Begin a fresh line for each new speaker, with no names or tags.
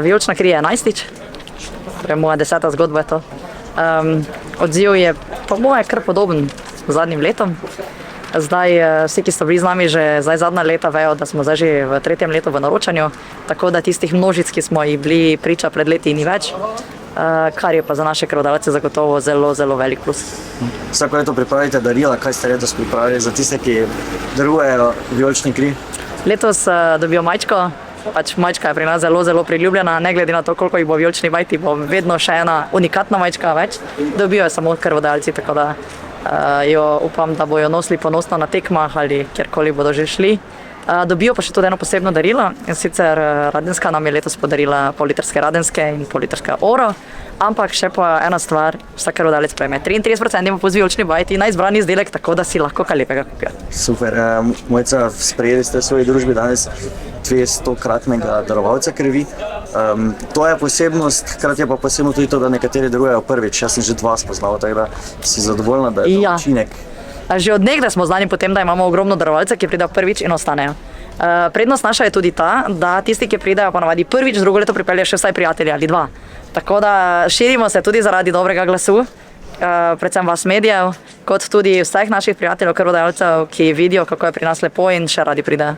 Vijolična kri je 11. Torej moja 10. zgodba je to. Odziv je po moje kar podoben zadnjim letom. Zdaj vsi, ki so bili z nami že zadnja leta, vejo, da smo zdaj že v 3. letu v naročanju, tako da tistih množic, ki smo jih bili priča pred leti, ni več, kar je pa za naše krvodajalce zagotovo zelo, zelo velik plus.
Vsako leto pripravite darila, kaj ste letos pripravili za tiste, ki darujejo vijolični kri?
Letos dobijo majčko, pač majčka je pri nas zelo, zelo priljubljena, ne glede na to, koliko jih bo vijolični bajti, bo vedno še ena unikatna majčka več, dobijo jo samo krvodajalci, tako da jo upam, da bojo nosili ponosno na tekmah ali kjerkoli bodo že šli. Dobijo pa še tudi eno posebno darilo, in sicer Radenska nam je letos podarila pol-litrske Radenske in pol-litrska Oro, ampak še pa ena stvar, vsak krvodajalec prejme 33% popust vijolični bajti na izbrani izdelek, tako da si lahko kaj lepega kupijo.
Super, Mojca, sprejeli ste v svoji družbi danes 200-kratnega darovalca krvi. To je posebnost, hkrati je pa posebno tudi to, da nekateri darujejo prvič. Jaz sem že 2 spoznal, tako da si zadovoljna, da je to učinek.
Že od nekdaj smo znani po tem, da imamo ogromno darovalcev, ki pridejo prvič in ostanejo. Prednost naša je tudi ta, da tisti, ki pridejo ponavadi prvič, drugo leto pripeljejo še vsaj prijatelja ali 2. Tako da širimo se tudi zaradi dobrega glasu, predvsem vas medijev, kot tudi vseh naših prijateljev, krvodajalcev, ki vidijo, kako je pri nas lepo in še radi pridejo.